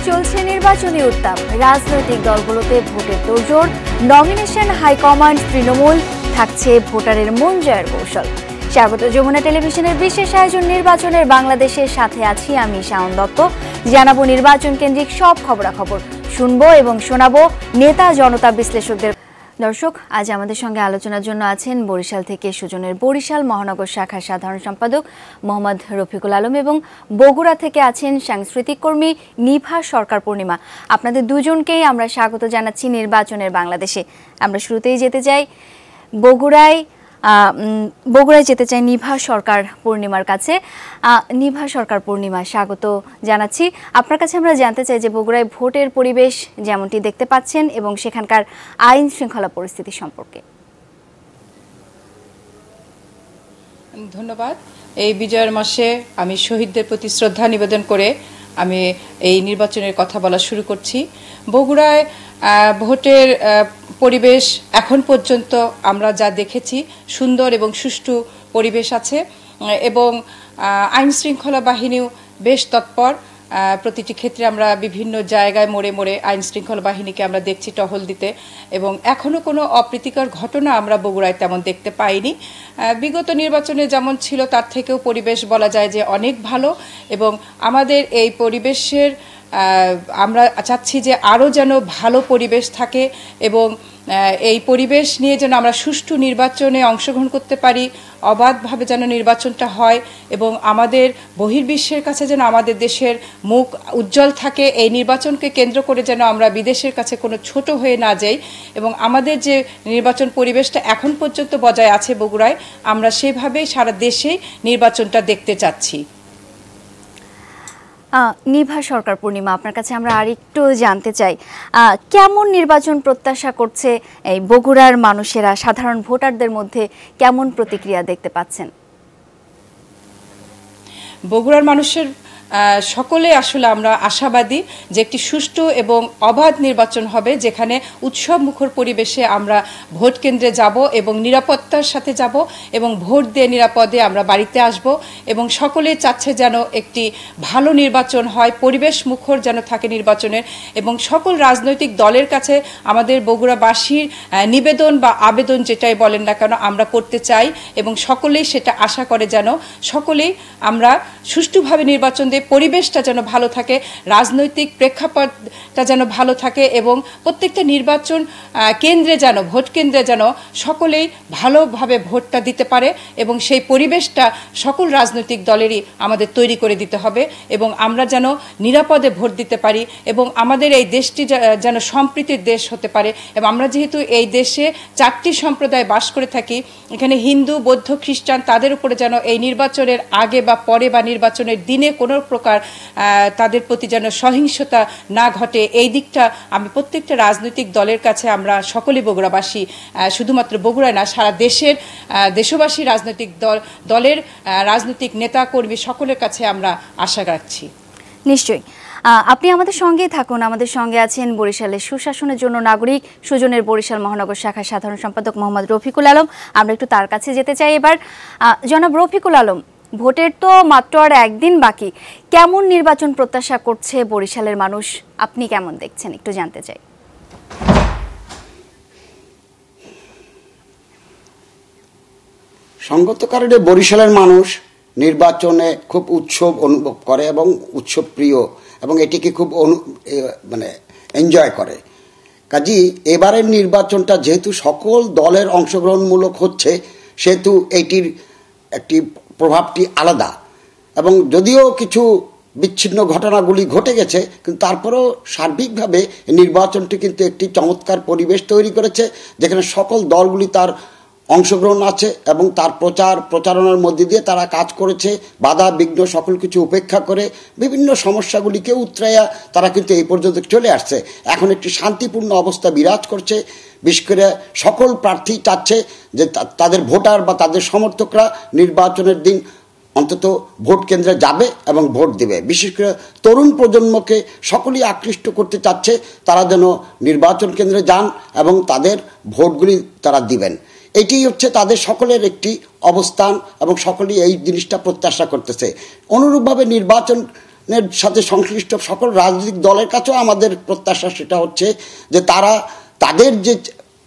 চলছে নির্বাচনী উত্তাপ, রাজনৈতিক দলগুলোতে ভোটের তোড়জোড়, নমিনেশন হাইকমান্ড তৃণমূল, থাকছে ভোটারের মন জয়ের কৌশল। স্বাগত যমুনা টেলিভিশনের বিশেষ আয়োজন নির্বাচনের বাংলাদেশের সাথে আছি আমি শাওন দত্ত। জানাবো নির্বাচন কেন্দ্রিক সব খবরাখবর, শুনবো এবং শোনাবো নেতা জনতা বিশ্লেষকদের। দর্শক, আজ আমাদের সঙ্গে আলোচনার জন্য আছেন বরিশাল থেকে সুজনের বরিশাল মহানগর শাখার সাধারণ সম্পাদক মোহাম্মদ রফিকুল আলম এবং বগুড়া থেকে আছেন সাংস্কৃতিক কর্মী নিভা সরকার পূর্ণিমা। আপনাদের দুজনকেই আমরা স্বাগত জানাচ্ছি নির্বাচনের বাংলাদেশে। আমরা শুরুতেই যেতে চাই বগুড়ায় যেতে চাই নিভা সরকার পূর্ণিমার কাছে। নিভা সরকার পূর্ণিমা, স্বাগত জানাচ্ছি আপনার কাছে। আমরা জানতে চাই যে বগুড়ায় ভোটের পরিবেশ যেমনটি দেখতে পাচ্ছেন এবং সেখানকার আইন শৃঙ্খলা পরিস্থিতি সম্পর্কে। ধন্যবাদ। এই বিজয়ের মাসে আমি শহীদদের প্রতি শ্রদ্ধা নিবেদন করে আমি এই নির্বাচনের কথা বলা শুরু করছি। বগুড়ায় ভোটের পরিবেশ এখন পর্যন্ত আমরা যা দেখেছি সুন্দর এবং সুষ্ঠু পরিবেশ আছে এবং আইন শৃঙ্খলা বাহিনীও বেশ তৎপর। প্রতিটি ক্ষেত্রে আমরা বিভিন্ন জায়গায় মোড়ে মোড়ে আইন শৃঙ্খলা বাহিনীকে আমরা দেখছি টহল দিতে এবং এখনও কোনো অপ্রীতিকর ঘটনা আমরা বগুড়ায় তেমন দেখতে পাইনি। বিগত নির্বাচনে যেমন ছিল তার থেকেও পরিবেশ বলা যায় যে অনেক ভালো এবং আমাদের এই পরিবেশের আমরা চাচ্ছি যে আরও যেন ভালো পরিবেশ থাকে এবং এই পরিবেশ নিয়ে যেন আমরা সুষ্ঠু নির্বাচনে অংশগ্রহণ করতে পারি, অবাধভাবে যেন নির্বাচনটা হয় এবং আমাদের বহির্বিশ্বের কাছে যেন আমাদের দেশের মুখ উজ্জ্বল থাকে। এই নির্বাচনকে কেন্দ্র করে যেন আমরা বিদেশের কাছে কোনো ছোট হয়ে না যাই এবং আমাদের যে নির্বাচন পরিবেশটা এখন পর্যন্ত বজায় আছে বগুড়ায়, আমরা সেভাবেই সারা দেশেই নির্বাচনটা দেখতে চাচ্ছি। নিভা সরকার পূর্ণিমা, আপনার কাছে আমরা আরেকটু জানতে চাই, কেমন নির্বাচন প্রত্যাশা করছে এই বগুড়ার মানুষেরা, সাধারণ ভোটারদের মধ্যে কেমন প্রতিক্রিয়া দেখতে পাচ্ছেন? বগুড়ার মানুষের সকলে আসলে আমরা আশাবাদী যে একটি সুষ্ঠু এবং অবাধ নির্বাচন হবে, যেখানে উৎসব মুখর পরিবেশে আমরা ভোট কেন্দ্রে যাব এবং নিরাপত্তার সাথে যাব এবং ভোট দিয়ে নিরাপদে আমরা বাড়িতে আসব এবং সকলেই চাচ্ছে যেন একটি ভালো নির্বাচন হয়, পরিবেশ মুখর যেন থাকে নির্বাচনের। এবং সকল রাজনৈতিক দলের কাছে আমাদের বগুড়াবাসীর নিবেদন বা আবেদন যেটাই বলেন না কেন আমরা করতে চাই এবং সকলেই সেটা আশা করে যেন সকলেই আমরা সুষ্ঠুভাবে নির্বাচন দিয়ে পরিবেশটা যেন ভালো থাকে, রাজনৈতিক প্রেক্ষাপটটা যেন ভালো থাকে এবং প্রত্যেকটা নির্বাচন কেন্দ্রে যেন ভোট কেন্দ্রে যেন সকলেই ভালোভাবে ভোটটা দিতে পারে এবং সেই পরিবেশটা সকল রাজনৈতিক দলেরই আমাদের তৈরি করে দিতে হবে এবং আমরা যেন নিরাপদে ভোট দিতে পারি এবং আমাদের এই দেশটি যেন সম্প্রীতির দেশ হতে পারে। এবং আমরা যেহেতু এই দেশে 4টি সম্প্রদায় বাস করে থাকি, এখানে হিন্দু, বৌদ্ধ, খ্রিস্টান, তাদের উপরে যেন এই নির্বাচনের আগে বা পরে বা নির্বাচনের দিনে কোনো প্রকার তাদের প্রতি যেন সহিংসতা না ঘটে, এই দিকটা আমি প্রত্যেকটা রাজনৈতিক দলের কাছে আমরা সকলে বগুড়াবাসী, শুধুমাত্র বগুড়ায় না সারা দেশের দেশবাসী রাজনৈতিক দলের রাজনৈতিক নেতা কর্মী সকলের কাছে আমরা আশা রাখছি। নিশ্চয়ই আপনি আমাদের সঙ্গেই থাকুন। আমাদের সঙ্গে আছেন বরিশালের সুশাসনের জন্য নাগরিক সুজনের বরিশাল মহানগর শাখার সাধারণ সম্পাদক মোহাম্মদ রফিকুল আলম। আমরা একটু তার কাছে যেতে চাই এবার। জনাব রফিকুল আলম, ভোটের তো মাত্র আর একদিন বাকি, কেমন নির্বাচন প্রত্যাশা করছে বরিশালের মানুষ, আপনি কেমন দেখছেন একটু জানতে চাই। সঙ্গত কারণে বরিশালের মানুষ নির্বাচনে খুব উৎসব অনুভব করে এবং উৎসব প্রিয় এবং এটিকে খুব এনজয় করে। কাজী এবারের নির্বাচনটা যেহেতু সকল দলের অংশগ্রহণমূলক হচ্ছে সেহেতু এটির একটি প্রভাবটি আলাদা এবং যদিও কিছু বিচ্ছিন্ন ঘটনাগুলি ঘটে গেছে কিন্তু তারপরেও সার্বিকভাবে নির্বাচনটি কিন্তু একটি চমৎকার পরিবেশ তৈরি করেছে, যেখানে সকল দলগুলি তার অংশগ্রহণ আছে এবং তার প্রচারণার মধ্যে দিয়ে তারা কাজ করেছে, বাধা বিঘ্ন সকল কিছু উপেক্ষা করে বিভিন্ন সমস্যাগুলিকে উতরাইয়া তারা কিন্তু এই পর্যন্ত চলে আসছে। এখন একটি শান্তিপূর্ণ অবস্থা বিরাজ করছে। বিশেষ করে সকল প্রার্থী চাচ্ছে যে তাদের ভোটার বা তাদের সমর্থকরা নির্বাচনের দিন অন্তত ভোট কেন্দ্রে যাবে এবং ভোট দেবে। বিশেষ করে তরুণ প্রজন্মকে সকলেই আকৃষ্ট করতে চাচ্ছে তারা যেন নির্বাচন কেন্দ্রে যান এবং তাদের ভোটগুলি তারা দিবেন। এটি হচ্ছে তাদের সকলের একটি অবস্থান এবং সকলেই এই জিনিসটা প্রত্যাশা করতেছে। অনুরূপভাবে নির্বাচন সাথে সংশ্লিষ্ট সকল রাজনৈতিক দলের কাছেও আমাদের প্রত্যাশা সেটা হচ্ছে যে তারা তাদের যে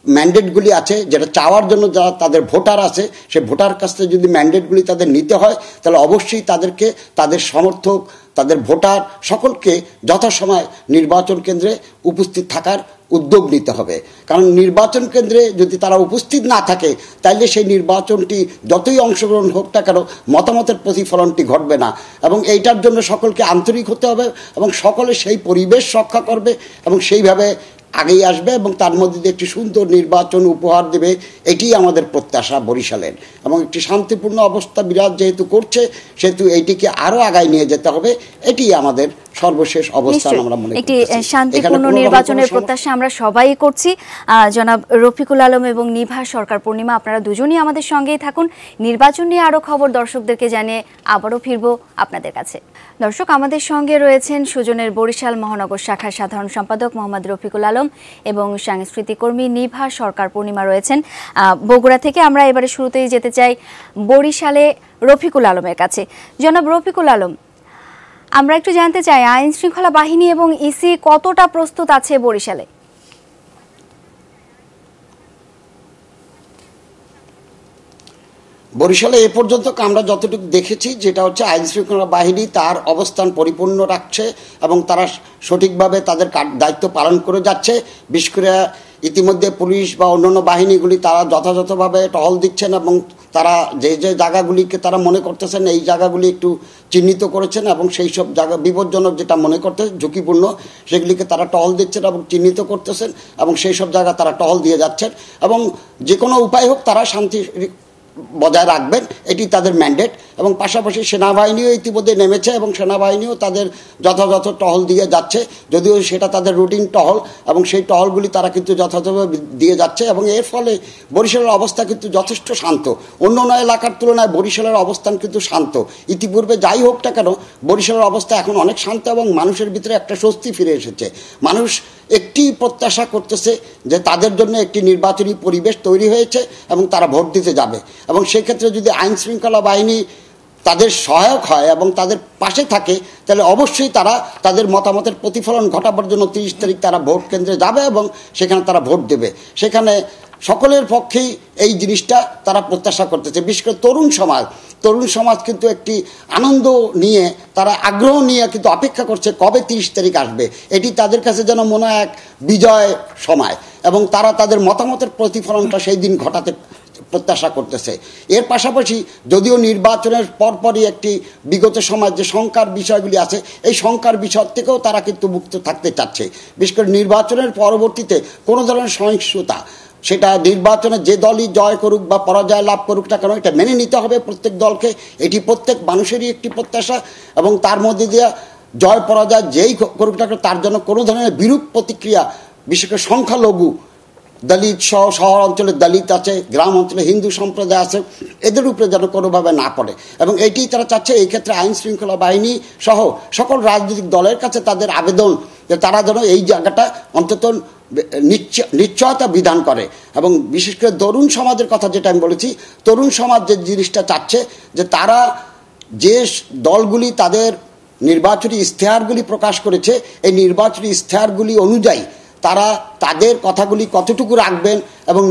ম্যান্ডেটগুলি আছে, যেটা চাওয়ার জন্য যারা তাদের ভোটার আছে, সে ভোটার কাছ থেকে যদি ম্যান্ডেটগুলি তাদের নিতে হয় তাহলে অবশ্যই তাদেরকে তাদের সমর্থক, তাদের ভোটার সকলকে যথাসময় নির্বাচন কেন্দ্রে উপস্থিত থাকার উদ্যোগ নিতে হবে। কারণ নির্বাচন কেন্দ্রে যদি তারা উপস্থিত না থাকে তাইলে সেই নির্বাচনটি যতই অংশগ্রহণ হোক না কেন মতামতের প্রতিফলনটি ঘটবে না, এবং এইটার জন্য সকলকে আন্তরিক হতে হবে এবং সকলে সেই পরিবেশ রক্ষা করবে এবং সেইভাবে আগেই আসবে এবং তার মধ্যে দিয়ে একটি সুন্দর নির্বাচন উপহার দেবে, এটি আমাদের প্রত্যাশা বরিশালের। এবং একটি শান্তিপূর্ণ অবস্থা বিরাজ যেহেতু করছে সেহেতু এইটিকে আরও আগায় নিয়ে যেতে হবে, এটি আমাদের সর্বশেষ অবস্থান। আমরা মনে করি একটি শান্তিপূর্ণ নির্বাচনের প্রত্যাশা আমরা সবাই করছি। জনাব রফিকুল আলম এবং নিভা সরকার পূর্ণিমা, আপনারা দুজনই আমাদের সঙ্গেই থাকুন। নির্বাচন নিয়ে আরও খবর দর্শকদেরকে জানিয়ে আবারও ফিরবো আপনাদের কাছে। দর্শক, আমাদের সঙ্গে রয়েছেন সুজনের বরিশাল মহানগর শাখার সাধারণ সম্পাদক মোহাম্মদ রফিকুল আলম এবং সাংস্কৃতিক কর্মী নিভা সরকার পূর্ণিমা রয়েছেন বগুড়া থেকে। আমরা এবারে শুরুতেই যেতে চাই বরিশালে রফিকুল আলমের কাছে। জনাব রফিকুল আলম, আমরা একটু জানতে চাই আইন শৃঙ্খলা বাহিনী এবং ইসি কতটা প্রস্তুত আছে বরিশালে? বরিশালে এ পর্যন্ত আমরা যতটুকু দেখেছি যেটা হচ্ছে আইন শৃঙ্খলা বাহিনী তার অবস্থান পরিপূর্ণ রাখছে এবং তারা সঠিকভাবে তাদের দায়িত্ব পালন করে যাচ্ছে। বিশেষ করে ইতিমধ্যে পুলিশ বা অন্যান্য বাহিনীগুলি তারা যথাযথভাবে টহল দিচ্ছেন এবং তারা যে যে জায়গাগুলিকে তারা মনে করতেছেন এই জায়গাগুলি একটু চিহ্নিত করেছেন এবং সেই সব জায়গা বিপজ্জনক যেটা মনে করতেছেন ঝুঁকিপূর্ণ সেগুলিকে তারা টহল দিচ্ছেন এবং চিহ্নিত করতেছেন এবং সেই সব জায়গা তারা টহল দিয়ে যাচ্ছেন এবং যে কোনো উপায় হোক তারা শান্তি বজায় রাখবেন, এটি তাদের ম্যান্ডেট। এবং পাশাপাশি সেনাবাহিনীও ইতিমধ্যে নেমেছে এবং সেনাবাহিনীও তাদের যথাযথ টহল দিয়ে যাচ্ছে, যদিও সেটা তাদের রুটিন টহল এবং সেই টহলগুলি তারা কিন্তু যথাযথভাবে দিয়ে যাচ্ছে এবং এর ফলে বরিশালের অবস্থা কিন্তু যথেষ্ট শান্ত। অন্য অন্য এলাকার তুলনায় বরিশালের অবস্থান কিন্তু শান্ত। ইতিপূর্বে যাই হোক না কেন বরিশালের অবস্থা এখন অনেক শান্ত এবং মানুষের ভিতরে একটা স্বস্তি ফিরে এসেছে। মানুষ একটি প্রত্যাশা করতেছে যে তাদের জন্য একটি নির্বাচনী পরিবেশ তৈরি হয়েছে এবং তারা ভোট দিতে যাবে এবং সেক্ষেত্রে যদি আইন শৃঙ্খলা বাহিনী তাদের সহায়ক হয় এবং তাদের পাশে থাকে তাহলে অবশ্যই তারা তাদের মতামতের প্রতিফলন ঘটাবার জন্য 30 তারিখ তারা ভোট কেন্দ্রে যাবে এবং সেখানে তারা ভোট দেবে। সেখানে সকলের পক্ষেই এই জিনিসটা তারা প্রত্যাশা করতেছে। বিশেষ করে তরুণ সমাজ কিন্তু একটি আনন্দ নিয়ে তারা আগ্রহ নিয়ে কিন্তু অপেক্ষা করছে কবে 30 তারিখ আসবে। এটি তাদের কাছে যেন মনে হয় এক বিজয় সময় এবং তারা তাদের মতামতের প্রতিফলনটা সেই দিন ঘটাতে প্রত্যাশা করতেছে। এর পাশাপাশি যদিও নির্বাচনের পরপরই একটি বিগত সময় যে শঙ্কার বিষয়গুলি আছে এই শঙ্কার বিষয় থেকেও তারা কিন্তু মুক্ত থাকতে চাচ্ছে। বিশেষ করে নির্বাচনের পরবর্তীতে কোনো ধরনের সহিংসতা সেটা নির্বাচনে যে দলই জয় করুক বা পরাজয় লাভ করুক না কেন এটা মেনে নিতে হবে প্রত্যেক দলকে, এটি প্রত্যেক মানুষেরই একটি প্রত্যাশা এবং তার মধ্যে দিয়ে জয় পরাজয় যেই করুক না কেন তার জন্য কোনো ধরনের বিরূপ প্রতিক্রিয়া বিশেষ করে সংখ্যালঘু দলিত সহ শহর অঞ্চলে দলিত আছে, গ্রাম অঞ্চলে হিন্দু সম্প্রদায় আছে, এদের উপরে যেন কোনোভাবে না পড়ে এবং এইটাই তারা চাচ্ছে। এই ক্ষেত্রে আইন শৃঙ্খলা বাহিনী সহ সকল রাজনৈতিক দলের কাছে তাদের আবেদন যে তারা যেন এই জায়গাটা অন্তত নিশ্চয়তা বিধান করে এবং বিশেষ করে তরুণ সমাজের কথা যেটা আমি বলেছি, তরুণ সমাজ যে জিনিসটা চাচ্ছে যে তারা যে দলগুলি তাদের নির্বাচনী ইশতেহারগুলি প্রকাশ করেছে এই নির্বাচনী ইশতেহারগুলি অনুযায়ী তারা তাদের কথাগুলি কতটুকু রাখবেন এবং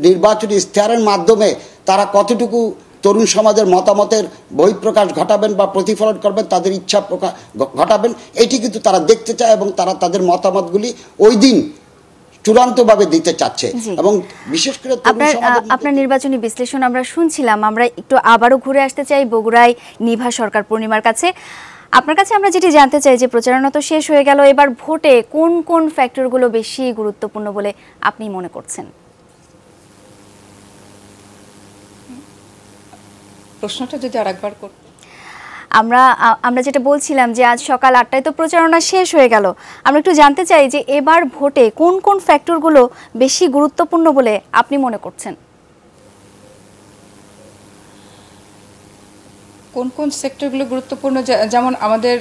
নির্বাচনী ইশতেহারের মাধ্যমে তারা কতটুকু তরুণ সমাজের মতামতের বহিঃপ্রকাশ ঘটাবেন বা প্রতিফলন করবেন, তাদের ইচ্ছা প্রকাশ ঘটাবেন, এটি কিন্তু তারা দেখতে চায় এবং তারা তাদের মতামতগুলি ওই দিন চূড়ান্তভাবে দিতে চাচ্ছে। এবং বিশেষ করে আপনার নির্বাচনী বিশ্লেষণ আমরা শুনছিলাম, আমরা একটু আবারও ঘুরে আসতে চাই বগুড়ায় নিভা সরকার পূর্ণিমার কাছে। আপনার কাছে আমরা যেটি জানতে চাই যে প্রচারণা তো শেষ হয়ে গেল, এবার ভোটে কোন কোন ফ্যাক্টরগুলো বেশি গুরুত্বপূর্ণ বলে আপনি মনে করছেন? প্রশ্নটা যদি আরেকবার করতে। আমরা যেটা বলছিলাম যে আজ সকাল 8টায় তো প্রচারণা শেষ হয়ে গেল, আমরা একটু জানতে চাই যে এবার ভোটে কোন কোন ফ্যাক্টরগুলো বেশি গুরুত্বপূর্ণ বলে আপনি মনে করছেন? কোন কোন সেক্টরগুলো গুরুত্বপূর্ণ, যেমন আমাদের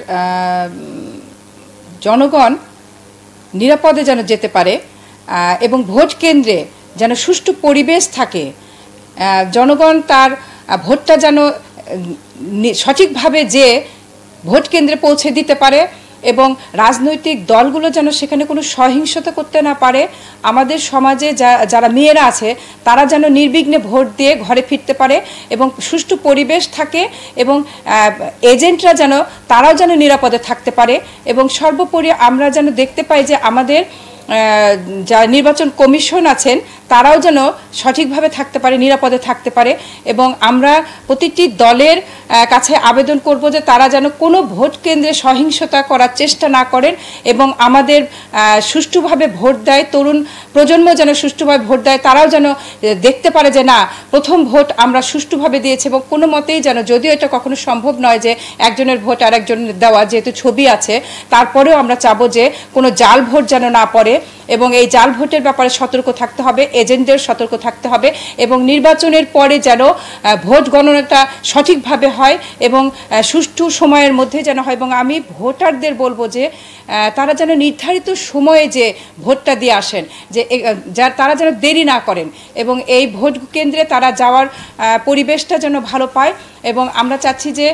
জনগণ নিরাপদে যেন যেতে পারে এবং ভোট কেন্দ্রে যেন সুষ্ঠু পরিবেশ থাকে, জনগণ তার ভোটটা যেন সঠিকভাবে যে ভোট কেন্দ্রে পৌঁছে দিতে পারে এবং রাজনৈতিক দলগুলো যেন সেখানে কোনো সহিংসতা করতে না পারে। আমাদের সমাজে যারা মেয়েরা আছে তারা যেন নির্বিঘ্নে ভোট দিয়ে ঘরে ফিরতে পারে এবং সুষ্ঠু পরিবেশ থাকে এবং এজেন্টরা যেন তারাও যেন নিরাপদে থাকতে পারে এবং সর্বোপরি আমরা যেন দেখতে পাই যে আমাদের যা নির্বাচন কমিশন আছেন তারাও যেন সঠিকভাবে থাকতে পারে, নিরাপদে থাকতে পারে এবং আমরা প্রতিটি দলের কাছে আবেদন করব যে তারা যেন কোনো ভোট কেন্দ্রে সহিংসতা করার চেষ্টা না করেন এবং আমাদের সুষ্ঠুভাবে ভোট দেয়, তরুণ প্রজন্ম যেন সুষ্ঠুভাবে ভোট দেয়, তারাও যেন দেখতে পারে যে না, প্রথম ভোট আমরা সুষ্ঠুভাবে দিয়েছি এবং কোনো মতেই যেন, যদিও এটা কখনো সম্ভব নয় যে একজনের ভোট আর একজনের দেওয়া, যেহেতু ছবি আছে, তারপরেও আমরা চাবো যে কোনো জাল ভোট যেন না পড়ে এবং এই জাল ভোটের ব্যাপারে সতর্ক থাকতে হবে, এজেন্টদের সতর্ক থাকতে হবে এবং নির্বাচনের পরে যেন ভোট গণনাটা সঠিকভাবে হয় এবং সুষ্ঠু সময়ের মধ্যে যেন হয়। এবং আমি ভোটারদের বলবো যে তারা যেন নির্ধারিত সময়ে যে ভোটটা দিয়ে আসেন, যে তারা যেন দেরি না করেন এবং এই ভোট কেন্দ্রে তারা যাওয়ার পরিবেশটা যেন ভালো পায় এবং আমরা চাচ্ছি যে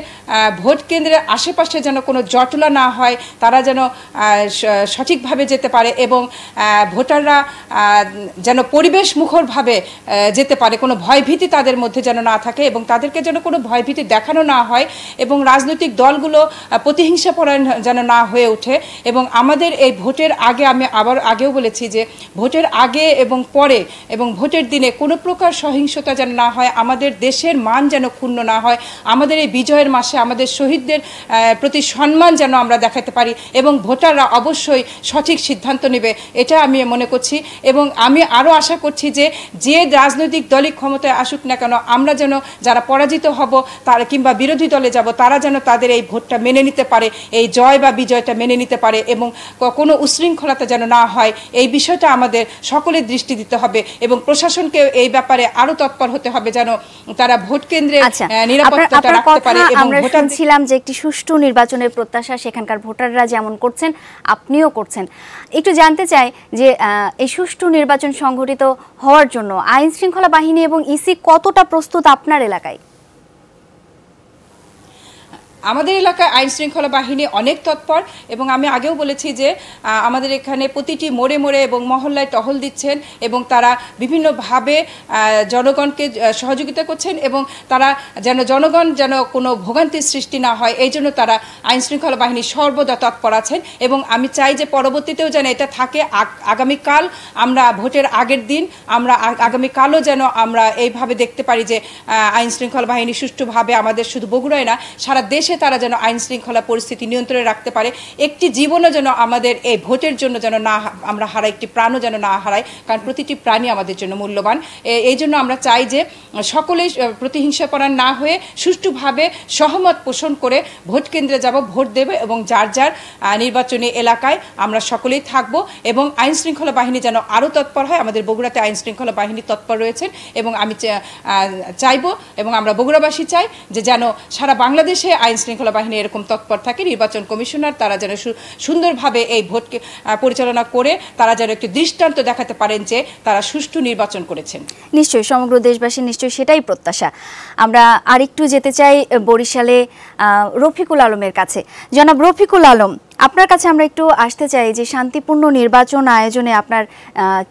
ভোট কেন্দ্রের আশেপাশে যেন কোনো জটলা না হয়, তারা যেন সঠিকভাবে যেতে পারে এবং ভোটাররা যেন পরিবেশ মুখরভাবে যেতে পারে, কোনো ভয়ভীতি তাদের মধ্যে যেন না থাকে এবং তাদেরকে যেন কোনো ভয়ভীতি দেখানো না হয় এবং রাজনৈতিক দলগুলো প্রতিহিংসাপরায়ণ যেন না হয়ে ওঠে। এবং আমাদের এই ভোটের আগে, আমি আবার আগেও বলেছি যে ভোটের আগে এবং পরে এবং ভোটের দিনে কোনো প্রকার সহিংসতা যেন না হয়, আমাদের দেশের মান যেন ক্ষুণ্ণ না হয়, আমাদের এই বিজয়ের মাসে আমাদের শহীদদের প্রতি সম্মান যেন আমরা দেখাতে পারি এবং ভোটাররা অবশ্যই সঠিক সিদ্ধান্ত নেবে, এটা আমি মনে করছি। এবং আমি আরও আশা করছি যে রাজনৈতিক দলই ক্ষমতায় আসুক না কেন, আমরা যেন যারা পরাজিত হব তারা কিংবা বিরোধী দলে যাব তারা যেন তাদের এই ভোটটা মেনে নিতে পারে, এই জয় বা বিজয়টা মেনে নিতে পারে এবং কোনো উশৃঙ্খলতা যেন না হয়, এই বিষয়টা আমাদের সকলের দৃষ্টি দিতে হবে এবং প্রশাসনকে এই ব্যাপারে আরো তৎপর হতে হবে যেন তারা ভোট কেন্দ্রে নিরাপত্তাটা রাখতে পারে। এবং আমরা শুনছিলাম যে একটি সুষ্ঠু নির্বাচনের প্রত্যাশা সেখানকার ভোটাররা যেমন করছেন আপনিও করছেন। একটু জানতে চাই যে এই সুষ্ঠু নির্বাচন সংগঠিত হওয়ার জন্য আইন শৃঙ্খলা বাহিনী এবং ইসি কতটা প্রস্তুত আপনার এলাকায়? আমাদের এলাকায় আইন শৃঙ্খলা বাহিনী অনেক তৎপর এবং আমি আগেও বলেছি যে আমাদের এখানে প্রতিটি মোড়ে মোড়ে এবং মহল্লায় টহল দিচ্ছেন এবং তারা বিভিন্নভাবে জনগণকে সহযোগিতা করছেন এবং তারা যেন জনগণ যেন কোনো ভোগান্তির সৃষ্টি না হয় এই জন্য তারা আইন শৃঙ্খলা বাহিনী সর্বদা তৎপর আছেন এবং আমি চাই যে পরবর্তীতেও যেন এটা থাকে। আগামীকাল আমরা ভোটের আগের দিন আমরা আগামীকালও যেন আমরা এইভাবে দেখতে পারি যে আইন শৃঙ্খলা বাহিনী সুষ্ঠুভাবে আমাদের শুধু বগুড়ায় না সারা দেশে তারা যেন আইন শৃঙ্খলা পরিস্থিতি নিয়ন্ত্রণে রাখতে পারে। একটি জীবনও যেন আমাদের এই ভোটের জন্য যেন না আমরা হারাই, একটি প্রাণও যেন না হারাই, কারণ প্রতিটি প্রাণী আমাদের জন্য মূল্যবান। এই জন্য আমরা চাই যে সকলেই প্রতিহিংসাপরায়ণ না হয়ে সুষ্ঠুভাবে সহমত পোষণ করে ভোট কেন্দ্রে যাব, ভোট দেবে এবং যার যার নির্বাচনী এলাকায় আমরা সকলেই থাকব এবং আইন শৃঙ্খলা বাহিনী যেন আরও তৎপর হয়। আমাদের বগুড়াতে আইন শৃঙ্খলা বাহিনী তৎপর রয়েছেন এবং আমি চাইব এবং আমরা বগুড়াবাসী চাই যে যেন সারা বাংলাদেশে আইন শৃঙ্খলা বাহিনী এরকম তৎপর থাকে। নির্বাচন কমিশনার তারা যেন সুন্দরভাবে এই ভোটকে পরিচালনা করে তারা যেন একটি দৃষ্টান্ত দেখাতে পারেন যে তারা সুষ্ঠু নির্বাচন করেছেন। নিশ্চয়ই সমগ্র দেশবাসীর নিশ্চয়ই সেটাই প্রত্যাশা। আমরা আরেকটু যেতে চাই বরিশালে রফিকুল আলমের কাছে। জনাব রফিকুল আলম, আপনার কাছে আমরা একটু আসতে চাই যে শান্তিপূর্ণ নির্বাচন আয়োজনে আপনার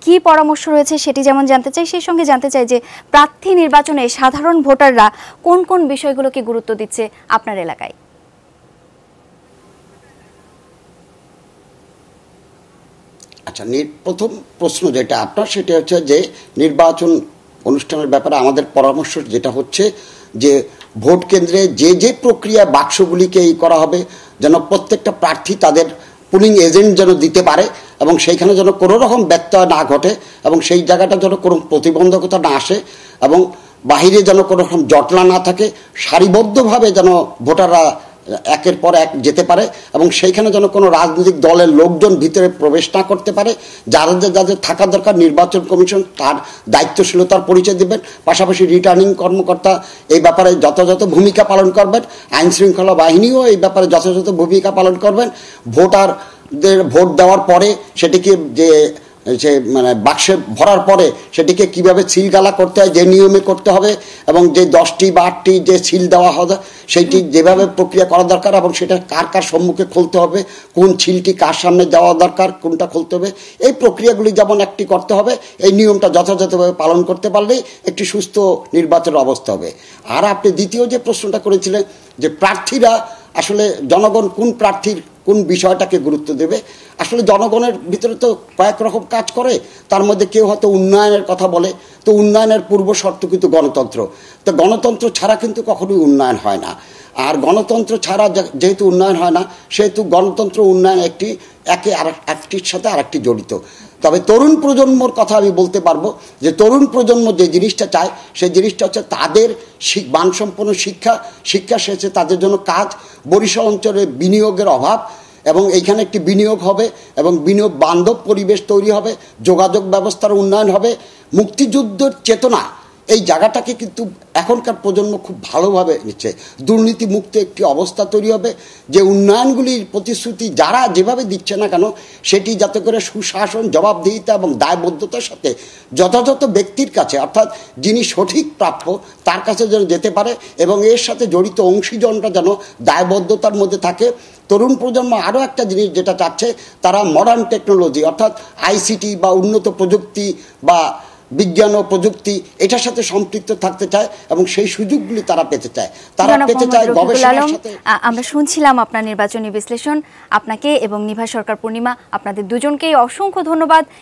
কি পরামর্শ রয়েছে সেটি যেমন জানতে চাই, সেই সঙ্গে জানতে চাই যে প্রার্থী নির্বাচনে সাধারণ ভোটাররা কোন কোন বিষয়গুলোকে গুরুত্ব দিচ্ছে আপনার এলাকায়। আচ্ছা, প্রথম প্রশ্ন যেটা আপনার সেটা হচ্ছে যে নির্বাচন অনুষ্ঠানের ব্যাপারে আমাদের পরামর্শ যেটা হচ্ছে যে ভোট কেন্দ্রে যে যে প্রক্রিয়া বাক্সগুলিকে করা হবে যেন প্রত্যেকটা প্রার্থী তাদের পুলিং এজেন্ট যেন দিতে পারে এবং সেইখানে যেন কোনো রকম ব্যত্যয় না ঘটে এবং সেই জায়গাটা যেন কোনো প্রতিবন্ধকতা না আসে এবং বাহিরে যেন কোনো রকম জটলা না থাকে, সারিবদ্ধভাবে যেন ভোটাররা একের পর এক যেতে পারে এবং সেইখানে যেন কোনো রাজনৈতিক দলের লোকজন ভিতরে প্রবেশ না করতে পারে। যাদের যাদের থাকার দরকার নির্বাচন কমিশন তার দায়িত্বশীলতার পরিচয় দেবেন, পাশাপাশি রিটার্নিং কর্মকর্তা এই ব্যাপারে যথাযথ ভূমিকা পালন করবেন, আইন শৃঙ্খলা বাহিনীও এই ব্যাপারে যথাযথ ভূমিকা পালন করবেন। ভোটারদের ভোট দেওয়ার পরে সেটিকে যে সে মানে বাক্সে ভরার পরে সেটিকে কিভাবে সিলগালা করতে হয়, যে নিয়মে করতে হবে, এবং যে 10টি বা 8টি যে সিল দেওয়া হবে সেইটি যেভাবে প্রক্রিয়া করা দরকার, এবং সেটা কার কার সম্মুখে খুলতে হবে, কোন সিলটি কার সামনে দেওয়া দরকার, কোনটা খুলতে হবে, এই প্রক্রিয়াগুলি যেমন একটি করতে হবে, এই নিয়মটা যথাযথভাবে পালন করতে পারলেই একটি সুস্থ নির্বাচনের অবস্থা হবে। আর আপনি দ্বিতীয় যে প্রশ্নটা করেছিলেন যে প্রার্থীরা আসলে জনগণ কোন প্রার্থীর কোন বিষয়টাকে গুরুত্ব দেবে, আসলে জনগণের ভিতরে তো কয়েক রকম কাজ করে। তার মধ্যে কেউ হয়তো উন্নয়নের কথা বলে, তো উন্নয়নের পূর্ব শর্ত কিন্তু গণতন্ত্র। তো গণতন্ত্র ছাড়া কিন্তু কখনোই উন্নয়ন হয় না। আর গণতন্ত্র ছাড়া যেহেতু উন্নয়ন হয় না, সেহেতু গণতন্ত্র উন্নয়ন একটির সাথে আরেকটি জড়িত। তবে তরুণ প্রজন্মর কথা আমি বলতে পারবো যে তরুণ প্রজন্ম যে জিনিসটা চায় সেই জিনিসটা হচ্ছে তাদের মানসম্পন্ন শিক্ষা শেষে তাদের জন্য কাজ, বরিশাল অঞ্চলে বিনিয়োগের অভাব, এবং এইখানে একটি বিনিয়োগ হবে এবং বিনিয়োগ বান্ধব পরিবেশ তৈরি হবে, যোগাযোগ ব্যবস্থার উন্নয়ন হবে, মুক্তিযুদ্ধের চেতনা এই জায়গাটাকে কিন্তু এখনকার প্রজন্ম খুব ভালোভাবে নিচ্ছে। দুর্নীতি মুক্ত একটি অবস্থা তৈরি হবে, যে উন্নয়নগুলির প্রতিশ্রুতি যারা যেভাবে দিচ্ছে না কেন সেটি যাতে করে সুশাসন, জবাবদিহিতা এবং দায়বদ্ধতার সাথে যথাযথ ব্যক্তির কাছে, অর্থাৎ যিনি সঠিক প্রাপ্য তার কাছে যেন যেতে পারে, এবং এর সাথে জড়িত অংশীজনরা যেন দায়বদ্ধতার মধ্যে থাকে। তরুণ প্রজন্ম আরও একটা জিনিস যেটা চাচ্ছে, তারা মডার্ন টেকনোলজি অর্থাৎ আইসিটি বা উন্নত প্রযুক্তি বা বিজ্ঞান ও প্রযুক্তি এটার সাথে সম্পৃক্ত থাকতে চায়, এবং সেই সুযোগগুলি তারা পেতে চায়। তারা পেতে চায় গবেষণার সাথে। আমরা শুনছিলাম আপনার নির্বাচনী বিশ্লেষণ। আপনাকে এবং নিভা সরকার পূর্ণিমা, আপনাদের দুজনকেই অসংখ্য ধন্যবাদ।